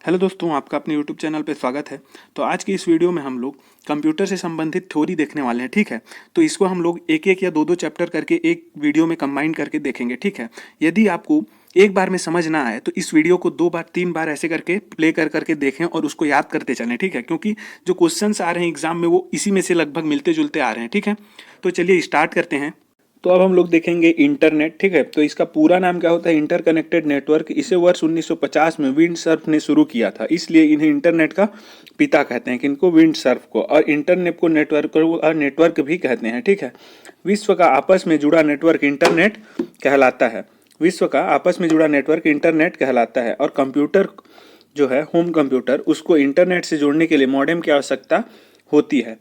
Hello दोस्तों, आपका अपने यूट्यूब चैनल पे स्वागत है। तो आज की इस वीडियो में हम लोग कंप्यूटर से संबंधित थ्योरी देखने वाले हैं, ठीक है। तो इसको हम लोग एक एक या दो दो चैप्टर करके एक वीडियो में कंबाइन करके देखेंगे, ठीक है। यदि आपको एक बार में समझ ना आए तो इस वीडियो को 2 बार 3 बार ऐसे करके प्ले कर करके देखें और उसको याद करते चलें, ठीक है। क्योंकि जो क्वेश्चंस आ रहे हैं एग्जाम में वो इसी में से लगभग मिलते जुलते आ रहे हैं, ठीक है। तो चलिए स्टार्ट करते हैं। तो अब हम लोग देखेंगे इंटरनेट, ठीक है। तो इसका पूरा नाम क्या होता है? Interconnected network. इसे वर्ष 1950 में विंडसर्फ ने शुरू किया था, इसलिए इन्हें इंटरनेट का पिता कहते हैं। किनको? विंडसर्फ को। और इंटरनेट को नेटवर्क भी कहते हैं, ठीक है। विश्व का आपस में जुड़ा नेटवर्क इंटरनेट कहलाता है। विश्व का आपस में जुड़ा नेटवर्क इंटरनेट कहलाता है। और कंप्यूटर जो है, होम कंप्यूटर, उसको इंटरनेट से जोड़ने के लिए मॉडेम की आवश्यकता होती है।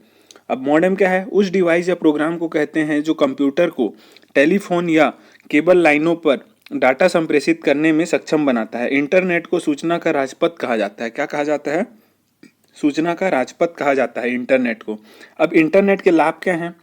अब मॉडेम क्या है? उस डिवाइस या प्रोग्राम को कहते हैं जो कंप्यूटर को टेलीफोन या केबल लाइनों पर डाटा संप्रेषित करने में सक्षम बनाता है। इंटरनेट को सूचना का राजपथ कहा जाता है। क्या कहा जाता है? सूचना का राजपथ कहा जाता है इंटरनेट को। अब इंटरनेट के लाभ क्या हैं?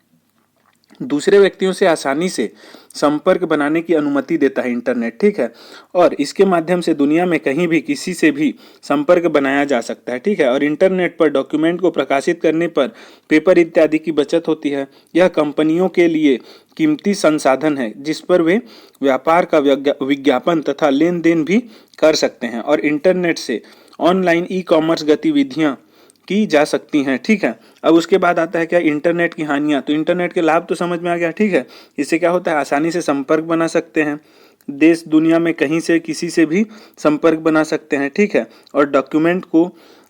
दूसरे व्यक्तियों से आसानी से संपर्क बनाने की अनुमति देता है इंटरनेट, ठीक है। और इसके माध्यम से दुनिया में कहीं भी किसी से भी संपर्क बनाया जा सकता है, ठीक है। और इंटरनेट पर डॉक्यूमेंट को प्रकाशित करने पर पेपर इत्यादि की बचत होती है। यह कंपनियों के लिए कीमती संसाधन है जिस पर वे व्यापार का विज्ञापन तथा लेन देन भी कर सकते हैं। और इंटरनेट से ऑनलाइन ई कॉमर्स गतिविधियां की जा सकती हैं, ठीक है। अब उसके बाद आता है क्या? इंटरनेट की हानियां। तो इंटरनेट के लाभ तो समझ में आ गया, ठीक है। इससे क्या होता है? आसानी से संपर्क बना सकते हैं, देश दुनिया में कहीं से किसी से भी संपर्क बना सकते हैं, ठीक है। और डॉक्यूमेंट को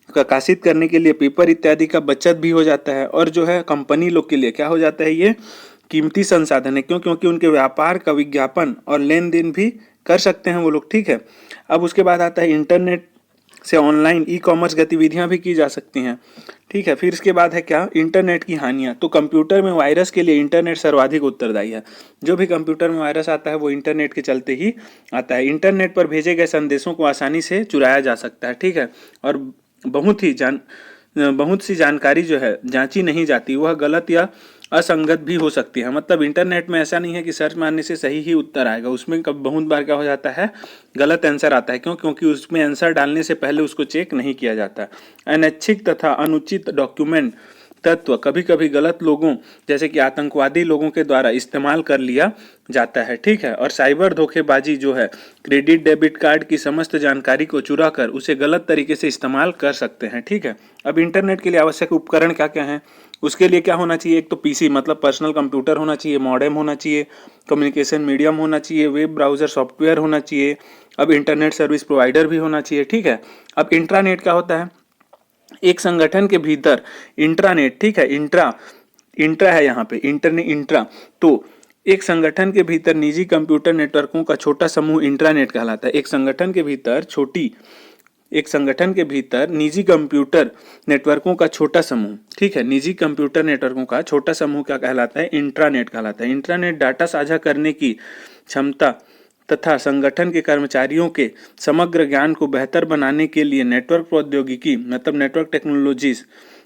प्रकाशित करने के लिए पेपर इत्यादि का बचत भी हो जाता है। और जो है कंपनी लोग के लिए क्या हो जाता है? ये कीमती संसाधन है। क्यों? क्योंकि उनके व्यापार का विज्ञापन और लेन देन भी कर सकते हैं वो लोग, ठीक है। अब उसके बाद आता है इंटरनेट से ऑनलाइन ई कॉमर्स गतिविधियां भी की जा सकती हैं, ठीक है। फिर इसके बाद है क्या? इंटरनेट की हानियां। तो कंप्यूटर में वायरस के लिए इंटरनेट सर्वाधिक उत्तरदायी है। जो भी कंप्यूटर में वायरस आता है वो इंटरनेट के चलते ही आता है। इंटरनेट पर भेजे गए संदेशों को आसानी से चुराया जा सकता है, ठीक है। और बहुत सी जानकारी जो है जांची नहीं जाती, वह गलत या असंगत भी हो सकती है। मतलब इंटरनेट में ऐसा नहीं है कि सर्च मारने से सही ही उत्तर आएगा। उसमें कब बहुत बार क्या हो जाता है? गलत आंसर आता है। क्यों? क्योंकि उसमें आंसर डालने से पहले उसको चेक नहीं किया जाता। अनैच्छिक तथा अनुचित डॉक्यूमेंट तत्व कभी कभी गलत लोगों जैसे कि आतंकवादी लोगों के द्वारा इस्तेमाल कर लिया जाता है, ठीक है। और साइबर धोखेबाजी जो है, क्रेडिट डेबिट कार्ड की समस्त जानकारी को चुरा कर उसे गलत तरीके से इस्तेमाल कर सकते हैं, ठीक है। अब इंटरनेट के लिए आवश्यक उपकरण क्या क्या हैं? उसके लिए क्या होना चाहिए? एक तो पीसी मतलब पर्सनल कंप्यूटर होना चाहिए, मॉडेम होना चाहिए, कम्युनिकेशन मीडियम होना चाहिए, वेब ब्राउजर सॉफ्टवेयर होना चाहिए। अब इंटरनेट सर्विस प्रोवाइडर भी होना चाहिए, ठीक है। अब इंट्रानेट क्या होता है? एक संगठन के भीतर इंट्रानेट, ठीक है। इंट्रा इंट्रा है यहाँ पे, इंटरनेट इंट्रा। तो एक संगठन के भीतर निजी कंप्यूटर नेटवर्कों का छोटा समूह इंट्रानेट कहलाता है। एक संगठन के भीतर निजी कंप्यूटर नेटवर्कों का छोटा समूह, ठीक है। निजी कंप्यूटर नेटवर्कों का छोटा समूह क्या कहलाता है? इंट्रानेट कहलाता है। इंट्रानेट डाटा साझा करने की क्षमता तथा संगठन के कर्मचारियों के समग्र ज्ञान को बेहतर बनाने के लिए नेटवर्क प्रौद्योगिकी मतलब नेटवर्क टेक्नोलॉजीज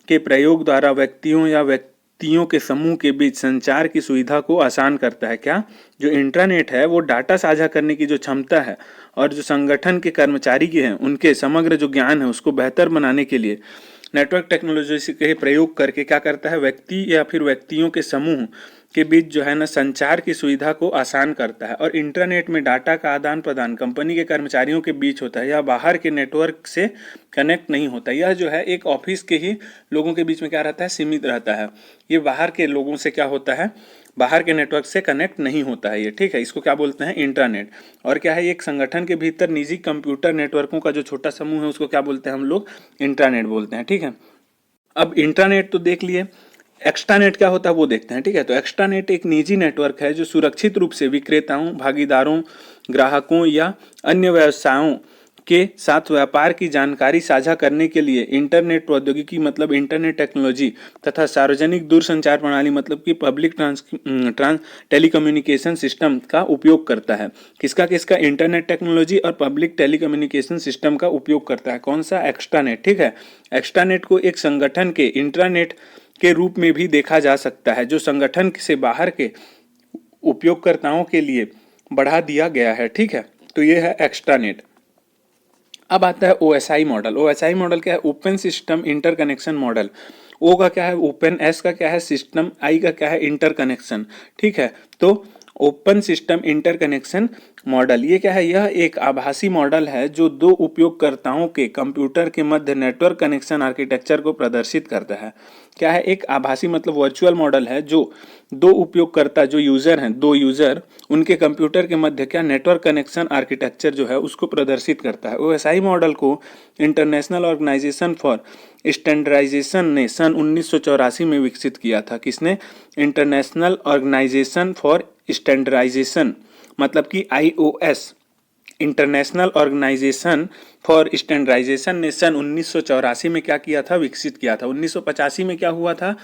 के प्रयोग द्वारा व्यक्तियों के समूह के बीच संचार की सुविधा को आसान करता है। क्या? जो इंट्रानेट है वो डाटा साझा करने की जो क्षमता है और जो संगठन के कर्मचारी के हैं उनके समग्र जो ज्ञान है उसको बेहतर बनाने के लिए नेटवर्क टेक्नोलॉजी के प्रयोग करके क्या करता है? व्यक्ति या फिर व्यक्तियों के समूह के बीच जो है ना संचार की सुविधा को आसान करता है। और इंटरनेट में डाटा का आदान प्रदान कंपनी के कर्मचारियों के बीच होता है, यह बाहर के नेटवर्क से कनेक्ट नहीं होता। यह जो है एक ऑफिस के ही लोगों के बीच में क्या रहता है? सीमित रहता है। ये बाहर के लोगों से क्या होता है? बाहर के नेटवर्क से कनेक्ट नहीं होता है ये, ठीक है। इसको क्या बोलते हैं? इंटरनेट। और क्या है? एक संगठन के भीतर निजी कंप्यूटर नेटवर्कों का जो छोटा समूह है उसको क्या बोलते हैं हम लोग? इंटरनेट बोलते हैं, ठीक है। अब इंट्रानेट तो देख लिए, एक्स्ट्रानेट क्या होता है वो देखते हैं, ठीक है। तो एक्स्ट्रानेट एक निजी नेटवर्क है जो सुरक्षित रूप से विक्रेताओं, भागीदारों, ग्राहकों या अन्य व्यवसायों के साथ व्यापार की जानकारी साझा करने के लिए इंटरनेट प्रौद्योगिकी मतलब इंटरनेट टेक्नोलॉजी तथा सार्वजनिक दूरसंचार प्रणाली मतलब कि पब्लिक टेलीकम्युनिकेशन सिस्टम का उपयोग करता है। किसका किसका? इंटरनेट टेक्नोलॉजी और पब्लिक टेलीकम्युनिकेशन सिस्टम का उपयोग करता है। कौन सा? एक्स्ट्रानेट, ठीक है। एक्स्ट्रानेट को एक संगठन के इंट्रानेट के रूप में भी देखा जा सकता है जो संगठन से बाहर के उपयोगकर्ताओं के लिए बढ़ा दिया गया है, ठीक है। तो ये है एक्स्ट्रानेट। अब आता है OSI मॉडल। OSI मॉडल क्या है? Open system interconnection model. O का क्या है? ओपन, एस का क्या है? सिस्टम, आई का क्या है? इंटरकनेक्शन। ठीक है, तो ओपन सिस्टम इंटरकनेक्शन मॉडल ये क्या है? यह एक आभासी मॉडल है जो दो उपयोगकर्ताओं के कंप्यूटर के मध्य नेटवर्क कनेक्शन आर्किटेक्चर को प्रदर्शित करता है। क्या है? एक आभासी मतलब वर्चुअल मॉडल है जो दो उपयोगकर्ता, जो यूजर हैं, दो यूजर, उनके कंप्यूटर के मध्य क्या नेटवर्क कनेक्शन आर्किटेक्चर जो है उसको प्रदर्शित करता है। OSI मॉडल को इंटरनेशनल ऑर्गेनाइजेशन फॉर स्टैंडर्डाइजेशन ने सन 1984 में विकसित किया था। किसने? इंटरनेशनल ऑर्गेनाइजेशन फॉर स्टैंडर्डाइजेशन, मतलब कि IOS, international organisation for standardisation ने सन 1984 में क्या किया था? विकसित किया था। 1985 में क्या हुआ था?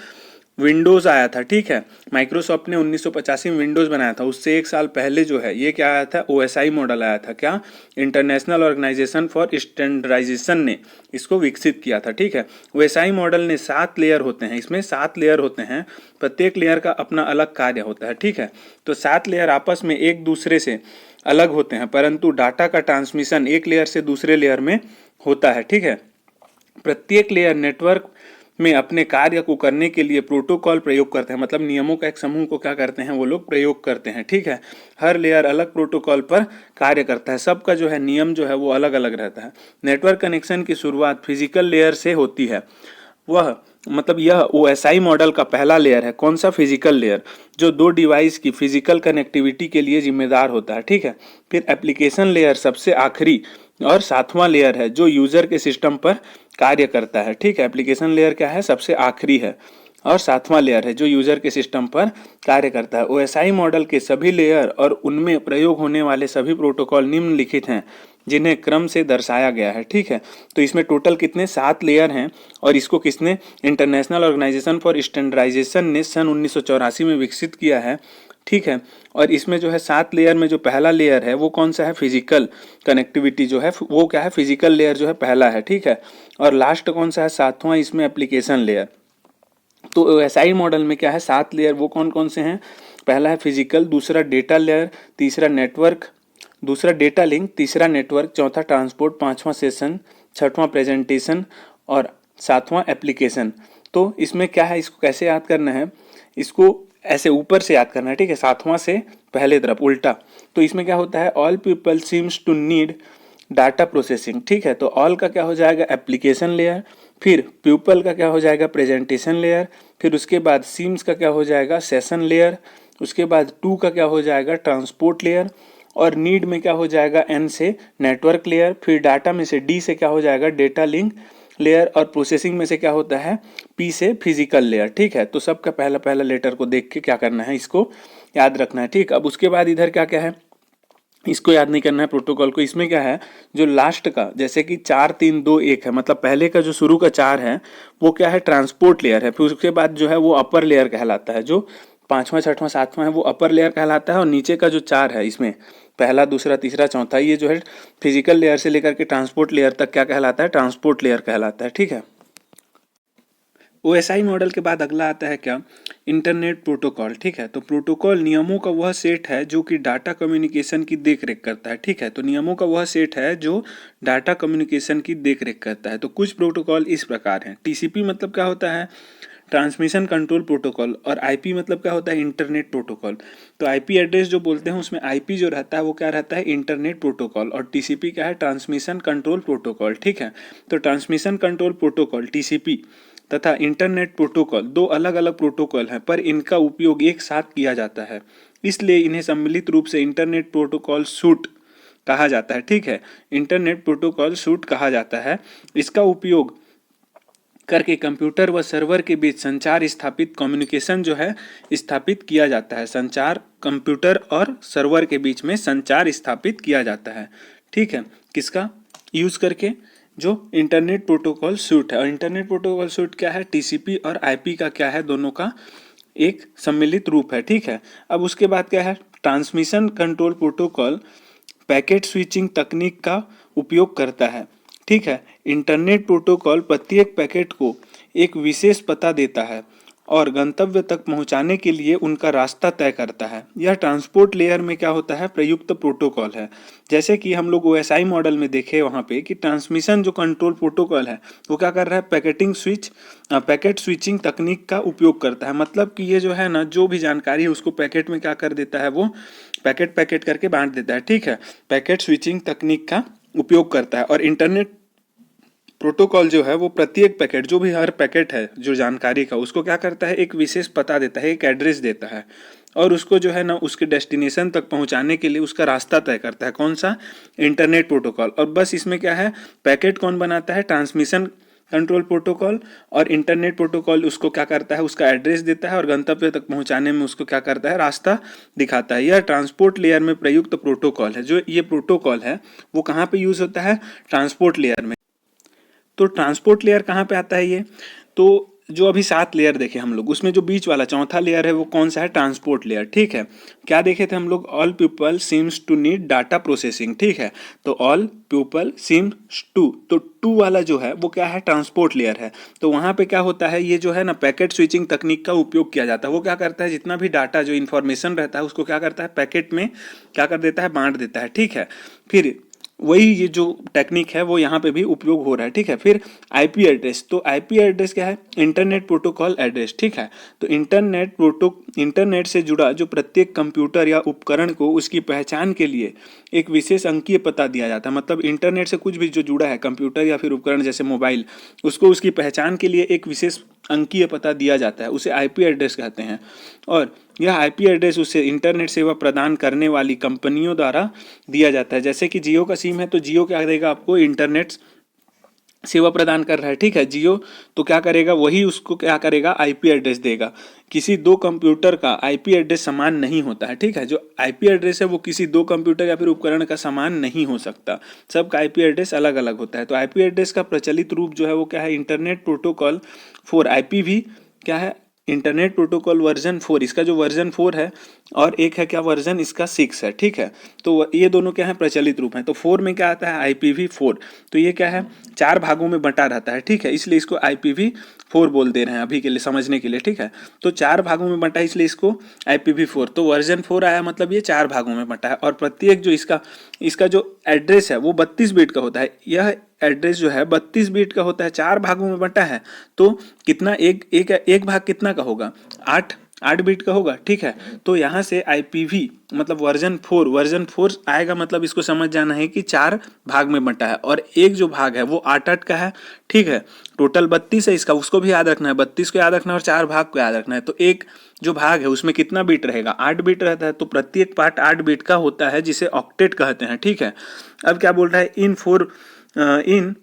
विंडोज़ आया था। ठीक है, माइक्रोसॉफ्ट ने 1985 में विंडोज़ बनाया था। उससे एक साल पहले जो है ये क्या आया था? OSI मॉडल आया था। क्या? इंटरनेशनल ऑर्गेनाइजेशन फॉर स्टैंडर्डाइजेशन ने इसको विकसित किया था। ठीक है, OSI मॉडल ने 7 लेयर होते हैं, इसमें 7 लेयर होते हैं, प्रत्येक लेयर का अपना अलग कार्य होता है। ठीक है, तो 7 लेयर आपस में एक दूसरे से अलग होते हैं, परंतु डाटा का ट्रांसमिशन एक लेयर से दूसरे लेयर में होता है। ठीक है, प्रत्येक लेयर नेटवर्क में अपने कार्य को करने के लिए प्रोटोकॉल प्रयोग करते हैं, मतलब नियमों का एक समूह को क्या करते हैं? वो लोग प्रयोग करते हैं। ठीक है, हर लेयर अलग प्रोटोकॉल पर कार्य करता है, सबका जो है नियम जो है वो अलग अलग रहता है। नेटवर्क कनेक्शन की शुरुआत फिजिकल लेयर से होती है। वह मतलब यह OSI मॉडल का पहला लेयर है। कौन सा? फिजिकल लेयर, जो दो डिवाइस की फिजिकल कनेक्टिविटी के लिए जिम्मेदार होता है। ठीक है, फिर एप्लीकेशन लेयर सबसे आखिरी और 7वां लेयर है जो यूजर के सिस्टम पर कार्य करता है। ठीक है, एप्लीकेशन लेयर क्या है? सबसे आखिरी है और 7वां लेयर है जो यूजर के सिस्टम पर कार्य करता है। OSI मॉडल के सभी लेयर और उनमें प्रयोग होने वाले सभी प्रोटोकॉल निम्नलिखित हैं जिन्हें क्रम से दर्शाया गया है। ठीक है, तो इसमें टोटल कितने? 7 लेयर हैं और इसको किसने? इंटरनेशनल ऑर्गेनाइजेशन फॉर स्टैंडर्डाइजेशन ने सन 1984 में विकसित किया है। ठीक है, और इसमें जो है 7 लेयर में जो पहला लेयर है वो कौन सा है? फिजिकल कनेक्टिविटी जो है वो क्या है? फिजिकल लेयर जो है पहला है। ठीक है, और लास्ट कौन सा है? 7वां, इसमें एप्लीकेशन लेयर। तो OSI मॉडल में क्या है? 7 लेयर, वो कौन कौन से हैं? पहला है फिजिकल, दूसरा डेटा लेयर, तीसरा नेटवर्क, दूसरा डेटा लिंक, तीसरा नेटवर्क, चौथा ट्रांसपोर्ट, पांचवा सेशन, छठवां प्रेजेंटेशन और 7वां एप्लीकेशन। तो इसमें क्या है? इसको कैसे याद करना है? इसको ऐसे ऊपर से याद करना है। ठीक है, 7वां से पहले तरफ उल्टा। तो इसमें क्या होता है? All people seems to need data processing. ठीक है, तो ऑल का क्या हो जाएगा? एप्लीकेशन लेयर, फिर प्यूपल का क्या हो जाएगा? प्रेजेंटेशन लेयर, फिर उसके बाद सीम्स का क्या हो जाएगा? सेशन लेयर, उसके बाद टू का क्या हो जाएगा? ट्रांसपोर्ट लेयर, और नीड में क्या हो जाएगा? एन से नेटवर्क लेयर, फिर डाटा में से डी से क्या हो जाएगा? डेटा लिंक लेयर, और प्रोसेसिंग में से क्या होता है? पी से फिजिकल लेयर। ठीक है, तो सबका पहला पहला लेटर को देख के क्या करना है? इसको याद रखना है। ठीक, अब उसके बाद इधर क्या क्या है? इसको याद नहीं करना है प्रोटोकॉल को। इसमें क्या है? जो लास्ट का, जैसे कि 4 3 2 1 है, मतलब पहले का जो शुरू का 4 है वो क्या है? ट्रांसपोर्ट लेयर है। फिर उसके बाद जो है वो अपर लेयर कहलाता है, जो 5वां 6वां 7वां है वो अपर लेयर कहलाता है, और नीचे का जो 4 है इसमें पहला दूसरा तीसरा चौथा, ये जो है फिजिकल लेयर से लेकर के ट्रांसपोर्ट लेयर तक क्या कहलाता है? ट्रांसपोर्ट लेयर कहलाता है। ठीक है, OSI मॉडल के बाद अगला आता है क्या? Internet protocol. ठीक है, तो प्रोटोकॉल नियमों का वह सेट है जो कि डाटा कम्युनिकेशन की देखरेख करता है। ठीक है, तो नियमों का वह सेट है जो डाटा कम्युनिकेशन की देखरेख करता है। तो कुछ प्रोटोकॉल इस प्रकार हैं। TCP मतलब क्या होता है? ट्रांसमिशन कंट्रोल प्रोटोकॉल, और IP मतलब क्या होता है? Internet protocol. तो IP एड्रेस जो बोलते हैं उसमें IP जो रहता है वो क्या रहता है? इंटरनेट प्रोटोकॉल, और TCP क्या है? Transmission control protocol. ठीक है, तो ट्रांसमिशन कंट्रोल प्रोटोकॉल TCP तथा इंटरनेट प्रोटोकॉल दो अलग अलग प्रोटोकॉल हैं, पर इनका उपयोग एक साथ किया जाता है, इसलिए इन्हें सम्मिलित रूप से इंटरनेट प्रोटोकॉल सूट कहा जाता है। ठीक है, इंटरनेट प्रोटोकॉल सूट कहा जाता है। इसका उपयोग करके कंप्यूटर व सर्वर के बीच संचार स्थापित, कम्युनिकेशन जो है स्थापित किया जाता है। संचार कंप्यूटर और सर्वर के बीच में संचार स्थापित किया जाता है। ठीक है, किसका यूज करके? जो इंटरनेट प्रोटोकॉल सूट है। और इंटरनेट प्रोटोकॉल सूट क्या है? TCP और IP का क्या है? दोनों का एक सम्मिलित रूप है। ठीक है, अब उसके बाद क्या है? Transmission control protocol packet switching तकनीक का उपयोग करता है। ठीक है, इंटरनेट प्रोटोकॉल प्रत्येक पैकेट को एक विशेष पता देता है और गंतव्य तक पहुंचाने के लिए उनका रास्ता तय करता है। यह ट्रांसपोर्ट लेयर में क्या होता है, प्रयुक्त प्रोटोकॉल है। जैसे कि हम लोग OSI मॉडल में देखे वहाँ पे कि ट्रांसमिशन जो कंट्रोल प्रोटोकॉल है वो क्या कर रहा है, पैकेट स्विचिंग तकनीक का उपयोग करता है। मतलब कि ये जो है ना, जो भी जानकारी है उसको पैकेट में क्या कर देता है, वो पैकेट करके बांट देता है। ठीक है, पैकेट स्विचिंग तकनीक का उपयोग करता है। और इंटरनेट प्रोटोकॉल जो है वो प्रत्येक पैकेट, जो भी हर पैकेट है जो जानकारी का, उसको क्या करता है, एक विशेष पता देता है, एक एड्रेस देता है, और उसको जो है ना उसके डेस्टिनेशन तक पहुंचाने के लिए उसका रास्ता तय करता है। कौन सा, इंटरनेट प्रोटोकॉल। और बस इसमें क्या है, पैकेट कौन बनाता है, ट्रांसमिशन कंट्रोल प्रोटोकॉल, और इंटरनेट प्रोटोकॉल उसको क्या करता है, उसका एड्रेस देता है और गंतव्य तक पहुंचाने में उसको क्या करता है, रास्ता दिखाता है। यह ट्रांसपोर्ट लेयर में प्रयुक्त प्रोटोकॉल है। जो ये प्रोटोकॉल है वो कहाँ पे यूज होता है, ट्रांसपोर्ट लेयर में। तो ट्रांसपोर्ट लेयर कहाँ पे आता है ये, तो जो अभी 7 लेयर देखे हम लोग, उसमें जो बीच वाला चौथा लेयर है वो कौन सा है, ट्रांसपोर्ट लेयर। ठीक है, क्या देखे थे हम लोग, all people seems to need data processing. ठीक है, तो ऑल पीपल सीम्स टू, तो टू वाला जो है वो क्या है, ट्रांसपोर्ट लेयर है। तो वहाँ पे क्या होता है, ये जो है ना पैकेट स्विचिंग तकनीक का उपयोग किया जाता है। वो क्या करता है, जितना भी डाटा जो इन्फॉर्मेशन रहता है उसको क्या करता है, पैकेट में क्या कर देता है, बांट देता है। ठीक है, फिर वही ये जो टेक्निक है वो यहाँ पे भी उपयोग हो रहा है। ठीक है, फिर आईपी एड्रेस, तो आईपी एड्रेस क्या है, इंटरनेट प्रोटोकॉल एड्रेस। ठीक है, तो इंटरनेट से जुड़ा जो प्रत्येक कंप्यूटर या उपकरण को उसकी पहचान के लिए एक विशेष अंकीय पता दिया जाता है। मतलब इंटरनेट से कुछ भी जो जुड़ा है, कंप्यूटर या फिर उपकरण जैसे मोबाइल, उसको उसकी पहचान के लिए एक विशेष अंकीय पता दिया जाता है, उसे आईपी एड्रेस कहते हैं। और यह आईपी एड्रेस उसे इंटरनेट सेवा प्रदान करने वाली कंपनियों द्वारा दिया जाता है। जैसे कि जियो का सिम है तो जियो क्या देगा आपको, इंटरनेट सेवा प्रदान कर रहा है। ठीक है, जियो तो क्या करेगा, वही उसको क्या करेगा, आईपी एड्रेस देगा। किसी दो कंप्यूटर का आईपी एड्रेस समान नहीं होता है। ठीक है, जो आईपी एड्रेस है वो किसी दो कंप्यूटर या फिर उपकरण का समान नहीं हो सकता, सबका आईपी एड्रेस अलग अलग होता है। तो आईपी एड्रेस का प्रचलित रूप जो है वो क्या है, इंटरनेट प्रोटोकॉल 4 IPv क्या है, इंटरनेट प्रोटोकॉल वर्जन 4, इसका जो वर्जन 4 है, और एक है क्या वर्जन इसका 6 है। ठीक है, तो ये दोनों क्या है, प्रचलित रूप है। तो 4 में क्या आता है, IPv4, तो ये क्या है, 4 भागों में बंटा रहता है। ठीक है, इसलिए इसको IPv4 बोल दे रहे हैं अभी के लिए, समझने के लिए। ठीक है, तो 4 भागों में बंटा है इसलिए इसको IPv4, तो वर्जन 4 आया, मतलब ये 4 भागों में बंटा है। और प्रत्येक जो इसका जो एड्रेस है वो 32 बिट का होता है। यह एड्रेस जो है 32 बिट का होता है, 4 भागों में बंटा है, तो कितना, एक भाग कितना का होगा, 8 बिट का होगा। ठीक है, तो यहाँ से IPv मतलब वर्जन 4 आएगा, मतलब इसको समझ जाना है कि 4 भाग में बंटा है, और एक जो भाग है वो 8 का है। ठीक है, टोटल 32 है इसका, उसको भी याद रखना है, 32 को याद रखना है और 4 भाग को याद रखना है। तो एक जो भाग है उसमें कितना बिट रहेगा, 8 बिट रहता है, तो प्रत्येक पार्ट 8 बिट का होता है, जिसे ऑक्टेट कहते हैं। ठीक है, अब क्या बोल रहा है, इन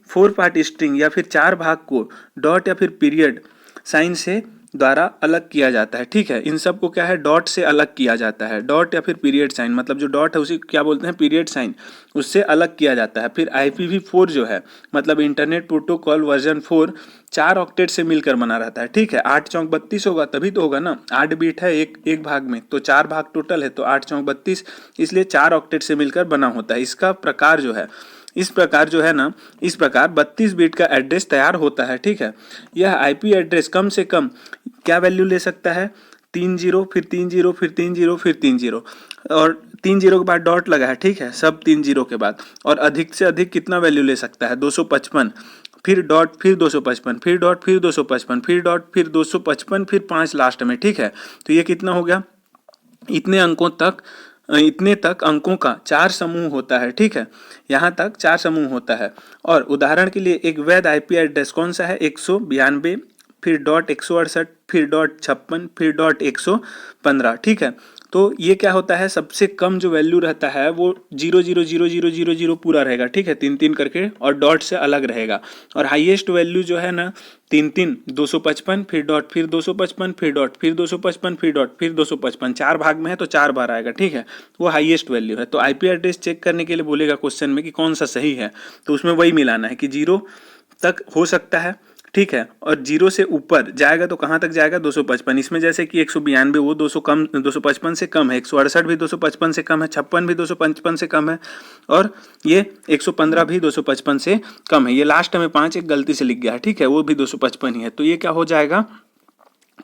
4 पार्ट स्ट्रिंग या फिर 4 भाग को डॉट या फिर पीरियड साइन से द्वारा अलग किया जाता है। ठीक है, इन सब को क्या है, डॉट से अलग किया जाता है, डॉट या फिर पीरियड साइन, मतलब जो डॉट है उसे क्या बोलते हैं, पीरियड साइन, उससे अलग किया जाता है। फिर IPv4 जो है, मतलब इंटरनेट प्रोटोकॉल वर्जन 4 4 ऑक्टेट से मिलकर बना रहता है। ठीक है, 8 चौक 32 होगा, तभी तो होगा ना, 8 बीट है एक भाग में, तो 4 भाग टोटल है, तो 8 चौक 32, इसलिए 4 ऑक्टेट से मिलकर बना होता है। इसका प्रकार जो है, इस प्रकार 32 बिट का एड्रेस तैयार होता है। ठीक है, यह आईपी एड्रेस कम से कम क्या वैल्यू ले सकता है, 3 0 फिर 3 0 फिर 3 0 फिर 3 0, और 3 0 के बाद डॉट लगा है। ठीक है, सब 3 0 के बाद, और अधिक से अधिक कितना वैल्यू ले सकता है, 255, फिर डॉट फिर 255, फिर डॉट फिर 255, फिर डॉट फिर 255, फिर 5 लास्ट में। ठीक है, तो ये कितना हो गया, इतने तक अंकों का 4 समूह होता है। ठीक है, यहाँ तक 4 समूह होता है। और उदाहरण के लिए एक वैध आईपी एड्रेस कौन सा है, 192, फिर डॉट 168, फिर डॉट 56, फिर डॉट 115। ठीक है, तो ये क्या होता है, सबसे कम जो वैल्यू रहता है वो 0000000 पूरा रहेगा। ठीक है, 3 करके, और डॉट से अलग रहेगा। और हाईएस्ट वैल्यू जो है ना 3 255, फिर डॉट फिर 255, फिर डॉट फिर 255, फिर डॉट फिर 255, 4 भाग में है तो 4 बार आएगा। ठीक है, वो हाईएस्ट वैल्यू है। तो आईपी एड्रेस चेक करने के लिए बोलेगा क्वेश्चन में कि कौन सा सही है, तो उसमें वही मिलाना है कि 0 तक हो सकता है। ठीक है, और 0 से ऊपर जाएगा तो कहाँ तक जाएगा, 255। इसमें जैसे कि 192 वो 255 से कम है, 168 भी 255 से कम है, 56 भी 255 से कम है, और ये 115 भी 255 से कम है। ये लास्ट में 5 एक गलती से लिख गया है। ठीक है, वो भी 255 ही है, तो ये क्या हो जाएगा,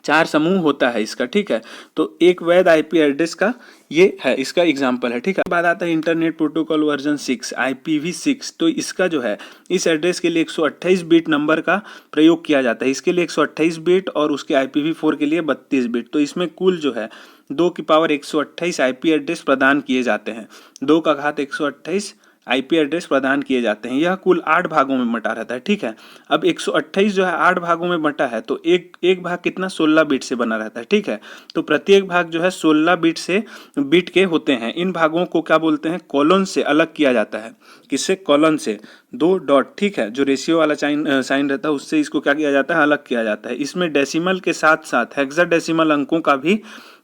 4 समूह होता है इसका, ठीक है। तो एक वैध आईपी एड्रेस का ये है, इसका एग्जाम्पल है, ठीक है। बाद आता है इंटरनेट प्रोटोकॉल वर्जन 6 IPv6। तो इसका जो है इस एड्रेस के लिए 128 बिट नंबर का प्रयोग किया जाता है। इसके लिए 128 बिट और उसके IPv4 के लिए 32 बिट। तो इसमें कुल जो है 2 की पावर 128 आईपी एड्रेस प्रदान किए जाते हैं। 2 का घात 128 आईपी एड्रेस प्रदान किए जाते हैं। यह कुल 8 भागों में बटा रहता है, ठीक है। अब 128 जो है 8 भागों में बटा है, तो एक भाग कितना 16 बिट से बना रहता है, ठीक है। तो प्रत्येक भाग जो है 16 बिट के होते हैं। इन भागों को क्या बोलते हैं, कॉलन से अलग किया जाता है। किससे, कॉलन से, 2 डॉट, ठीक है, जो रेशियो वाला साइन रहता है उससे इसको क्या किया जाता है, अलग किया जाता है। इसमें डेसिमल के साथ साथ हेक्साडेसिमल अंकों का भी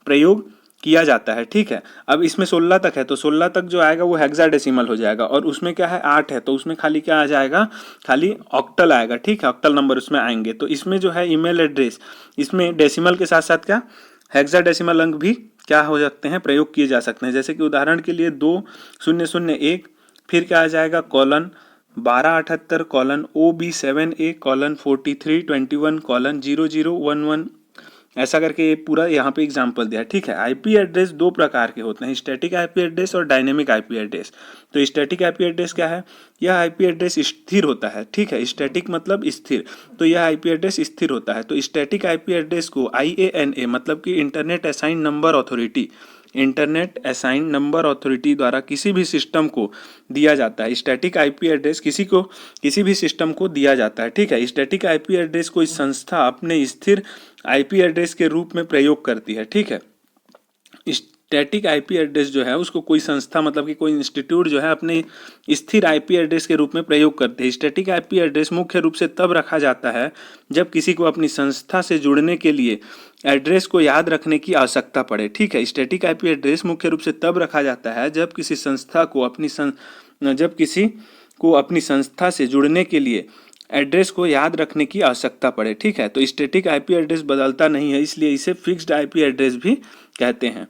प्रयोग किया जाता है, ठीक है। अब इसमें 16 तक है, तो 16 तक जो आएगा वो हेक्साडेसिमल हो जाएगा। और उसमें क्या है 8 है, तो उसमें खाली क्या आ जाएगा, खाली ऑक्टल आएगा, ठीक है। ऑक्टल नंबर उसमें आएंगे। तो इसमें जो है ईमेल एड्रेस, इसमें डेसिमल के साथ साथ क्या हेक्साडेसिमल अंक भी क्या हो सकते हैं, प्रयोग किए जा सकते हैं। जैसे कि उदाहरण के लिए 2001, फिर क्या आ जाएगा colon 1278 colon OB7A colon 4321 colon 0011, ऐसा करके ये पूरा यहाँ पे एग्जाम्पल दिया है, ठीक है। आईपी एड्रेस 2 प्रकार के होते हैं, स्टैटिक आईपी एड्रेस और डायनेमिक आईपी एड्रेस। तो स्टैटिक आईपी एड्रेस क्या है, यह आईपी एड्रेस स्थिर होता है, ठीक है। स्टैटिक मतलब स्थिर, तो यह आईपी एड्रेस स्थिर होता है। तो स्टैटिक आईपी एड्रेस को IANA मतलब कि internet assign number authority, internet assign number authority द्वारा किसी भी सिस्टम को दिया जाता है। स्टैटिक आईपी एड्रेस किसी भी सिस्टम को दिया जाता है, ठीक है। स्टैटिक आईपी एड्रेस कोई संस्था अपने स्थिर आईपी एड्रेस के रूप में प्रयोग करती है, ठीक है। स्टैटिक आईपी एड्रेस जो है उसको कोई संस्था मतलब कि कोई इंस्टीट्यूट जो है अपने स्थिर आईपी एड्रेस के रूप में प्रयोग करते हैं। स्टैटिक आईपी एड्रेस मुख्य रूप से तब रखा जाता है जब किसी को अपनी संस्था से जुड़ने के लिए एड्रेस को याद रखने की आवश्यकता पड़े, ठीक है। स्टैटिक आईपी एड्रेस मुख्य रूप से तब रखा जाता है जब किसी को अपनी संस्था से जुड़ने के लिए एड्रेस को याद रखने की आवश्यकता पड़े, ठीक है। तो स्टैटिक आईपी एड्रेस बदलता नहीं है, इसलिए इसे फिक्स्ड आईपी एड्रेस भी कहते हैं।